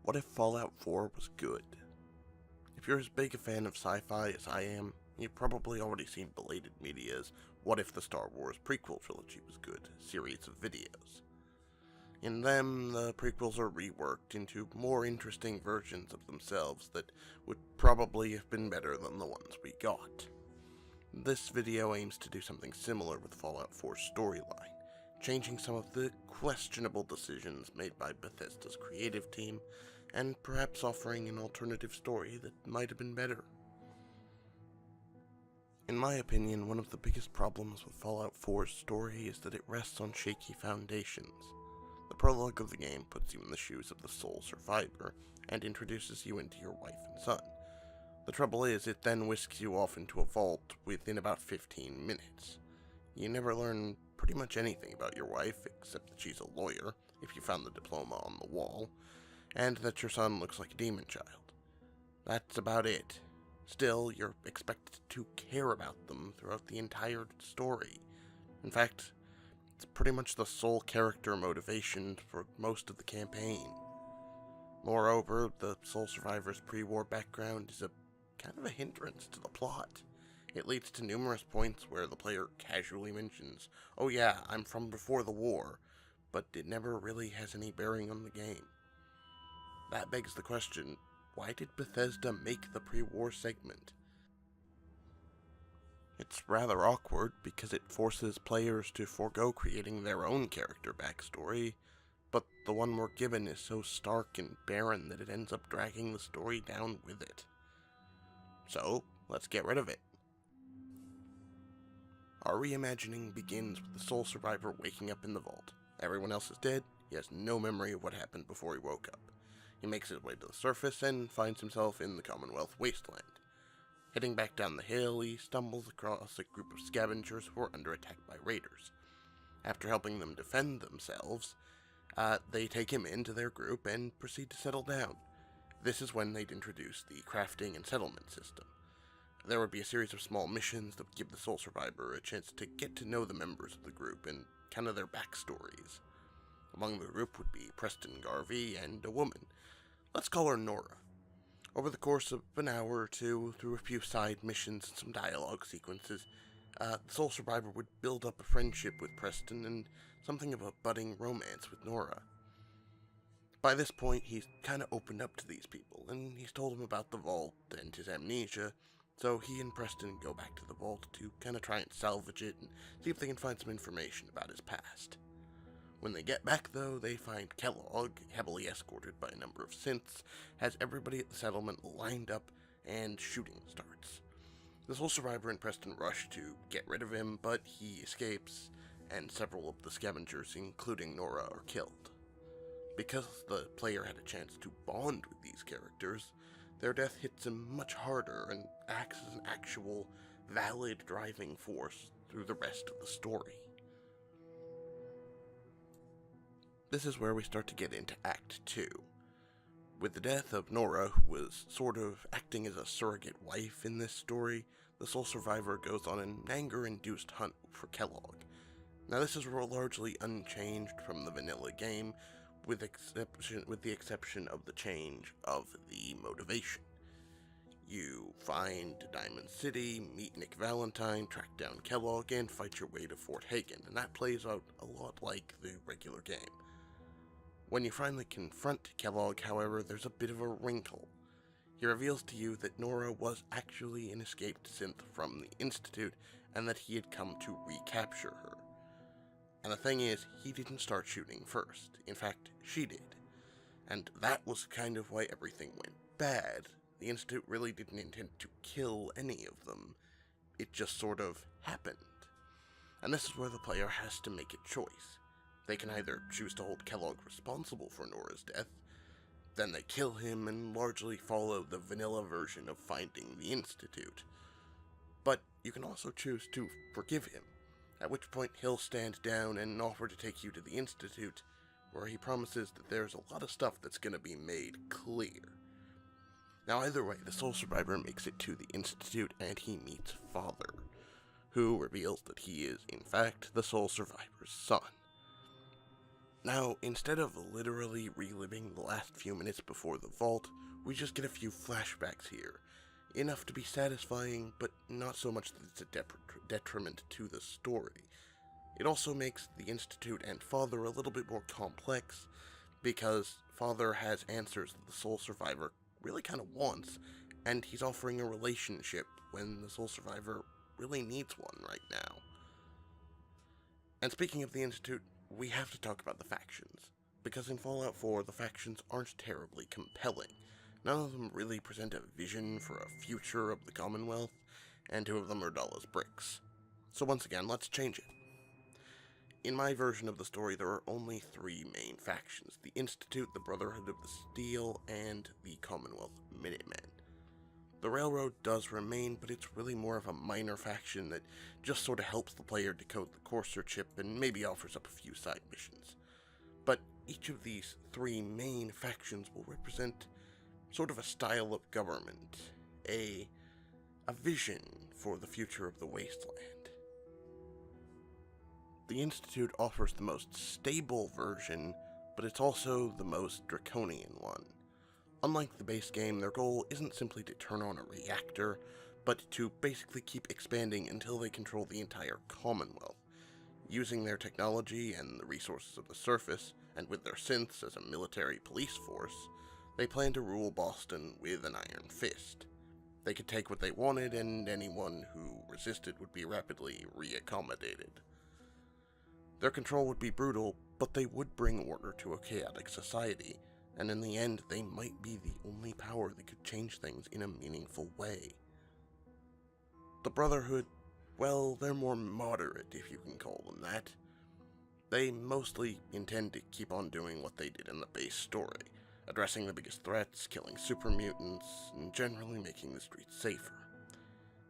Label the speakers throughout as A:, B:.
A: What if Fallout 4 was good? If you're as big a fan of sci-fi as I am, you've probably already seen Belated Media's What If the Star Wars Prequel Trilogy Was Good series of videos. In them, the prequels are reworked into more interesting versions of themselves that would probably have been better than the ones we got. This video aims to do something similar with Fallout 4's storyline, changing some of the questionable decisions made by Bethesda's creative team, and perhaps offering an alternative story that might have been better. In my opinion, one of the biggest problems with Fallout 4's story is that it rests on shaky foundations. The prologue of the game puts you in the shoes of the sole survivor, and introduces you into your wife and son. The trouble is, it then whisks you off into a vault within about 15 minutes. You never learn pretty much anything about your wife, except that she's a lawyer, if you found the diploma on the wall, and that your son looks like a demon child. That's about it. Still, you're expected to care about them throughout the entire story. In fact, it's pretty much the sole character motivation for most of the campaign. Moreover, the sole survivor's pre-war background is a kind of a hindrance to the plot. It leads to numerous points where the player casually mentions, "Oh yeah, I'm from before the war," but it never really has any bearing on the game. That begs the question, why did Bethesda make the pre-war segment? It's rather awkward because it forces players to forego creating their own character backstory, but the one we're given is so stark and barren that it ends up dragging the story down with it. So, let's get rid of it. Our reimagining begins with the sole survivor waking up in the vault. Everyone else is dead, he has no memory of what happened before he woke up. He makes his way to the surface and finds himself in the Commonwealth wasteland. Heading back down the hill, he stumbles across a group of scavengers who are under attack by raiders. After helping them defend themselves, they take him into their group and proceed to settle down. This is when they'd introduce the crafting and settlement system. There would be a series of small missions that would give the sole survivor a chance to get to know the members of the group and kind of their backstories. Among the group would be Preston Garvey and a woman. Let's call her Nora. Over the course of an hour or two, through a few side missions and some dialogue sequences, the sole survivor would build up a friendship with Preston and something of a budding romance with Nora. By this point, he's kind of opened up to these people, and he's told them about the vault and his amnesia, so he and Preston go back to the vault to kind of try and salvage it and see if they can find some information about his past. When they get back, though, they find Kellogg, heavily escorted by a number of synths, has everybody at the settlement lined up, and shooting starts. The sole survivor and Preston rush to get rid of him, but he escapes, and several of the scavengers, including Nora, are killed. Because the player had a chance to bond with these characters, their death hits him much harder and acts as an actual, valid driving force through the rest of the story. This is where we start to get into Act 2. With the death of Nora, who was sort of acting as a surrogate wife in this story, the sole survivor goes on an anger-induced hunt for Kellogg. Now this is largely unchanged from the vanilla game, with the exception of the change of the motivation. You find Diamond City, meet Nick Valentine, track down Kellogg, and fight your way to Fort Hagen, and that plays out a lot like the regular game. When you finally confront Kellogg, however, there's a bit of a wrinkle. He reveals to you that Nora was actually an escaped synth from the Institute, and that he had come to recapture her. And the thing is, he didn't start shooting first. In fact, she did. And that was kind of why everything went bad. The Institute really didn't intend to kill any of them. It just sort of happened. And this is where the player has to make a choice. They can either choose to hold Kellogg responsible for Nora's death, then they kill him and largely follow the vanilla version of finding the Institute. But you can also choose to forgive him, at which point he'll stand down and offer to take you to the Institute, where he promises that there's a lot of stuff that's going to be made clear. Now either way, the sole survivor makes it to the Institute and he meets Father, who reveals that he is, in fact, the sole survivor's son. Now, instead of literally reliving the last few minutes before the vault, we just get a few flashbacks here. Enough to be satisfying, but not so much that it's a detriment to the story. It also makes the Institute and Father a little bit more complex, because Father has answers that the Soul Survivor really kind of wants, and he's offering a relationship when the Soul Survivor really needs one right now. And speaking of the Institute, we have to talk about the factions, because in Fallout 4, the factions aren't terribly compelling. None of them really present a vision for a future of the Commonwealth, and 2 of them are dull as bricks. So once again, let's change it. In my version of the story, there are only 3 main factions: the Institute, the Brotherhood of the Steel, and the Commonwealth Minutemen. The Railroad does remain, but it's really more of a minor faction that just sort of helps the player decode the Courser chip and maybe offers up a few side missions. But each of these 3 main factions will represent sort of a style of government, a vision for the future of the Wasteland. The Institute offers the most stable version, but it's also the most draconian one. Unlike the base game, their goal isn't simply to turn on a reactor, but to basically keep expanding until they control the entire Commonwealth. Using their technology and the resources of the surface, and with their synths as a military police force, they plan to rule Boston with an iron fist. They could take what they wanted, and anyone who resisted would be rapidly reaccommodated. Their control would be brutal, but they would bring order to a chaotic society, and in the end, they might be the only power that could change things in a meaningful way. The Brotherhood, well, they're more moderate, if you can call them that. They mostly intend to keep on doing what they did in the base story, addressing the biggest threats, killing super mutants, and generally making the streets safer.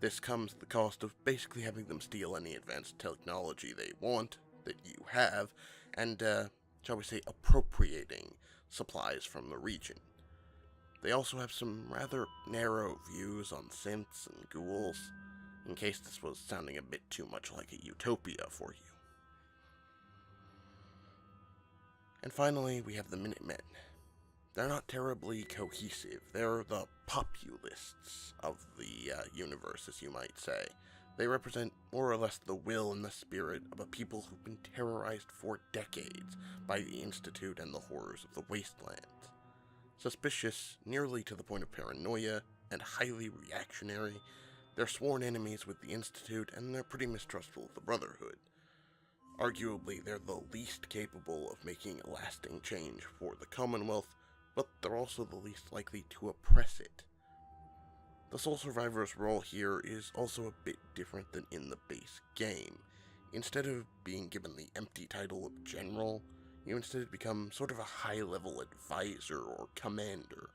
A: This comes at the cost of basically having them steal any advanced technology they want, that you have, and, shall we say, appropriating supplies from the region. They also have some rather narrow views on synths and ghouls, in case this was sounding a bit too much like a utopia for you. And finally, we have the Minutemen. They're not terribly cohesive. They're the populists of the universe, as you might say. They represent more or less the will and the spirit of a people who've been terrorized for decades by the Institute and the horrors of the Wastelands. Suspicious, nearly to the point of paranoia, and highly reactionary, they're sworn enemies with the Institute, and they're pretty mistrustful of the Brotherhood. Arguably, they're the least capable of making a lasting change for the Commonwealth, but they're also the least likely to oppress it. The Soul Survivor's role here is also a bit different than in the base game. Instead of being given the empty title of General, you instead become sort of a high-level advisor or commander,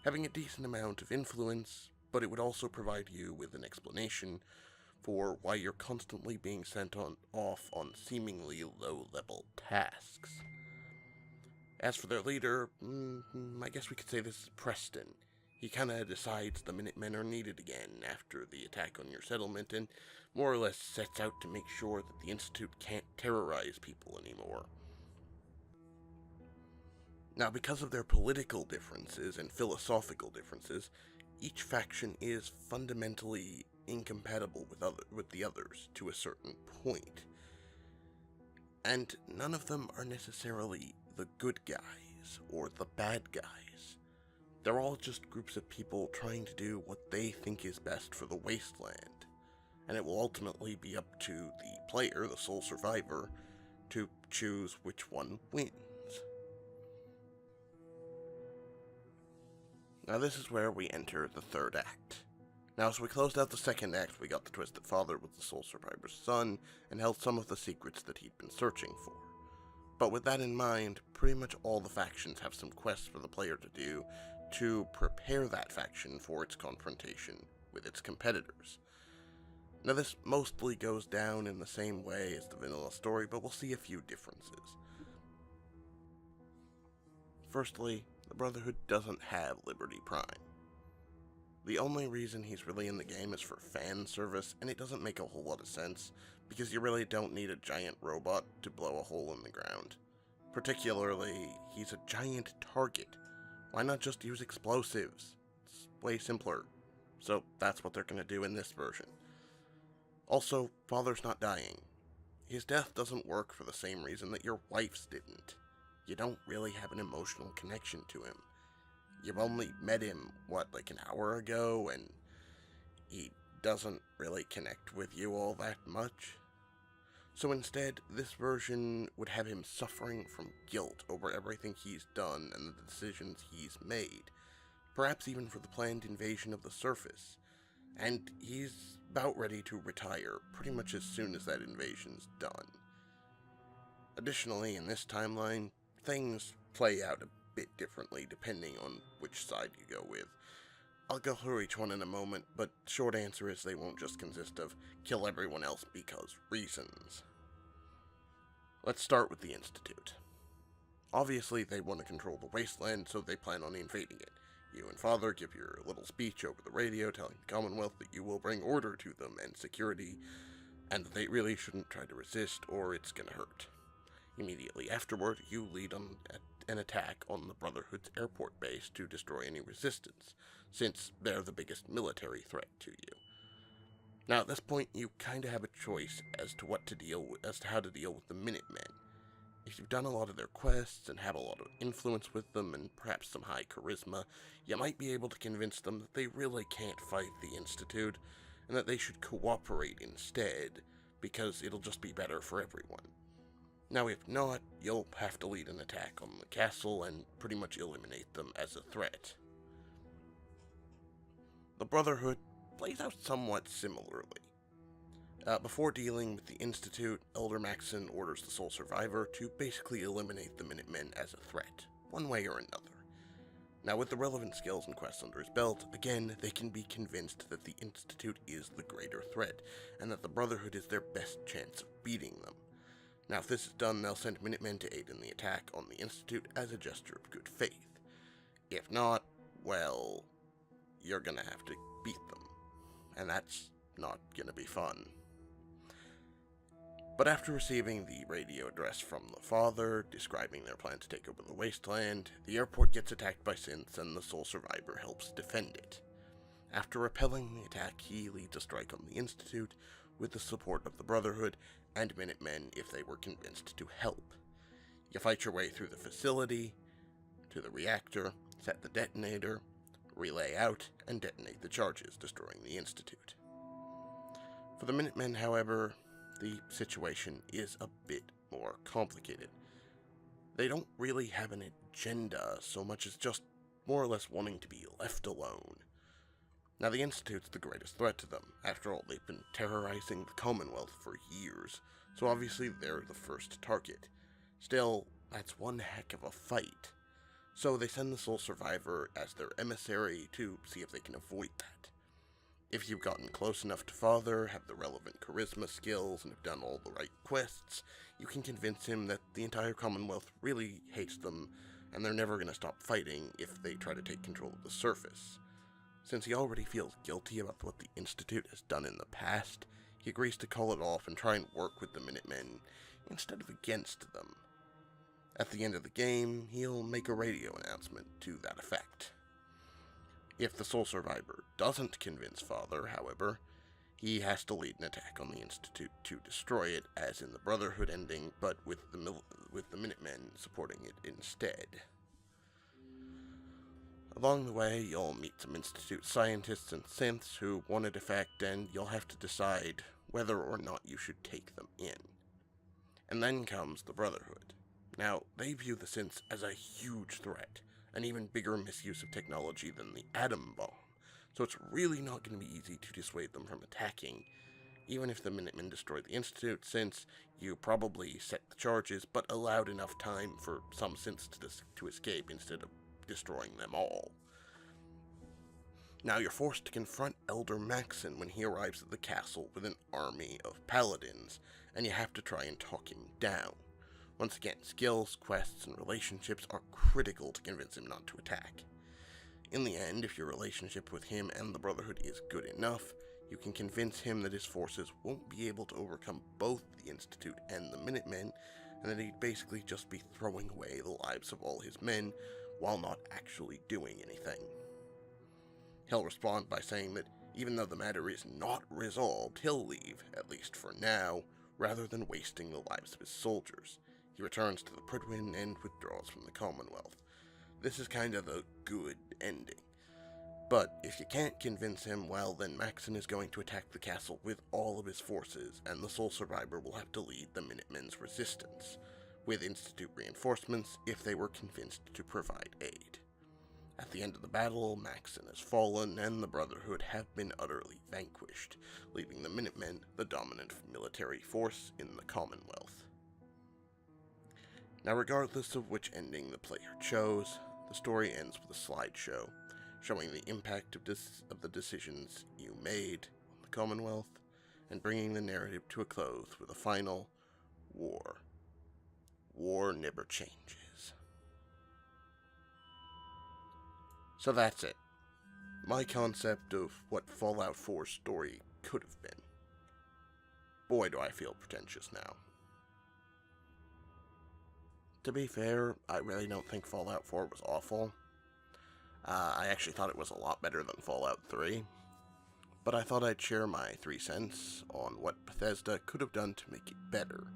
A: having a decent amount of influence, but it would also provide you with an explanation for why you're constantly being sent off on seemingly low-level tasks. As for their leader, I guess we could say this is Preston. He kinda decides the Minutemen are needed again after the attack on your settlement, and more or less sets out to make sure that the Institute can't terrorize people anymore. Now, because of their political differences and philosophical differences, each faction is fundamentally incompatible with the others to a certain point. And none of them are necessarily the good guys or the bad guys. They're all just groups of people trying to do what they think is best for the Wasteland, and it will ultimately be up to the player, the Soul Survivor, to choose which one wins. Now this is where we enter the third act. Now as we closed out the second act, we got the twist that Father was the Soul Survivor's son, and held some of the secrets that he'd been searching for. But with that in mind, pretty much all the factions have some quests for the player to do to prepare that faction for its confrontation with its competitors. Now this mostly goes down in the same way as the vanilla story, but we'll see a few differences. Firstly, the Brotherhood doesn't have Liberty Prime. The only reason he's really in the game is for fan service, and it doesn't make a whole lot of sense, because you really don't need a giant robot to blow a hole in the ground. Particularly, he's a giant target. Why not just use explosives? It's way simpler. So that's what they're going to do in this version. Also, Father's not dying. His death doesn't work for the same reason that your wife's didn't. You don't really have an emotional connection to him. You've only met him, like an hour ago, and he doesn't really connect with you all that much. So instead, this version would have him suffering from guilt over everything he's done and the decisions he's made, perhaps even for the planned invasion of the surface, and he's about ready to retire pretty much as soon as that invasion's done. Additionally, in this timeline, things play out a bit differently depending on which side you go with. I'll go through each one in a moment, but short answer is they won't just consist of kill everyone else because reasons. Let's start with the Institute. Obviously, they want to control the wasteland, so they plan on invading it. You and Father give your little speech over the radio telling the Commonwealth that you will bring order to them and security, and that they really shouldn't try to resist or it's gonna hurt. Immediately afterward, you lead on an attack on the Brotherhood's airport base to destroy any resistance, since they're the biggest military threat to you. Now, at this point, you kinda have a choice as to how to deal with the Minutemen. If you've done a lot of their quests and have a lot of influence with them and perhaps some high charisma, you might be able to convince them that they really can't fight the Institute and that they should cooperate instead, because it'll just be better for everyone. Now, if not, you'll have to lead an attack on the castle and pretty much eliminate them as a threat. The Brotherhood plays out somewhat similarly. Before dealing with the Institute, Elder Maxon orders the Sole Survivor to basically eliminate the Minutemen as a threat, one way or another. Now, with the relevant skills and quests under his belt, again, they can be convinced that the Institute is the greater threat, and that the Brotherhood is their best chance of beating them. Now, if this is done, they'll send Minutemen to aid in the attack on the Institute as a gesture of good faith. If not, well, you're gonna have to beat them, and that's not gonna be fun. But after receiving the radio address from the Father, describing their plan to take over the wasteland, the airport gets attacked by synths and the Sole Survivor helps defend it. After repelling the attack, he leads a strike on the Institute with the support of the Brotherhood and Minutemen if they were convinced to help. You fight your way through the facility, to the reactor, set the detonator, relay out, and detonate the charges, destroying the Institute. For the Minutemen, however, the situation is a bit more complicated. They don't really have an agenda so much as just more or less wanting to be left alone. Now, the Institute's the greatest threat to them. After all, they've been terrorizing the Commonwealth for years, so obviously they're the first target. Still, that's one heck of a fight. So they send the Sole Survivor as their emissary to see if they can avoid that. If you've gotten close enough to Father, have the relevant charisma skills, and have done all the right quests, you can convince him that the entire Commonwealth really hates them, and they're never going to stop fighting if they try to take control of the surface. Since he already feels guilty about what the Institute has done in the past, he agrees to call it off and try and work with the Minutemen instead of against them. At the end of the game, he'll make a radio announcement to that effect. If the Sole Survivor doesn't convince Father, however, he has to lead an attack on the Institute to destroy it, as in the Brotherhood ending, but with the Minutemen supporting it instead. Along the way, you'll meet some Institute scientists and synths who want a defect, and you'll have to decide whether or not you should take them in. And then comes the Brotherhood. Now, they view the synths as a huge threat, an even bigger misuse of technology than the atom bomb, so it's really not going to be easy to dissuade them from attacking, even if the Minutemen destroy the Institute, since you probably set the charges but allowed enough time for some synths to escape instead of destroying them all. Now you're forced to confront Elder Maxon when he arrives at the castle with an army of paladins, and you have to try and talk him down. Once again, skills, quests, and relationships are critical to convince him not to attack. In the end, if your relationship with him and the Brotherhood is good enough, you can convince him that his forces won't be able to overcome both the Institute and the Minutemen, and that he'd basically just be throwing away the lives of all his men while not actually doing anything. He'll respond by saying that even though the matter is not resolved, he'll leave, at least for now, rather than wasting the lives of his soldiers. He returns to the Prydwen and withdraws from the Commonwealth. This is kind of a good ending. But if you can't convince him, well, then Maxon is going to attack the castle with all of his forces, and the sole survivor will have to lead the Minutemen's resistance, with Institute reinforcements if they were convinced to provide aid. At the end of the battle, Maxon has fallen, and the Brotherhood have been utterly vanquished, leaving the Minutemen the dominant military force in the Commonwealth. Now, regardless of which ending the player chose, the story ends with a slideshow, showing the impact of the decisions you made on the Commonwealth, and bringing the narrative to a close with a final war. War never changes. So that's it. My concept of what Fallout 4's story could have been. Boy, do I feel pretentious now. To be fair, I really don't think Fallout 4 was awful. I actually thought it was a lot better than Fallout 3, but I thought I'd share my 3 cents on what Bethesda could have done to make it better.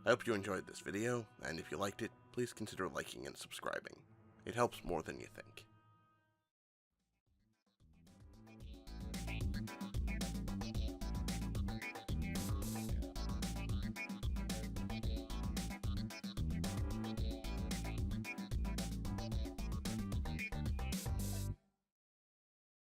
A: I hope you enjoyed this video, and if you liked it, please consider liking and subscribing. It helps more than you think.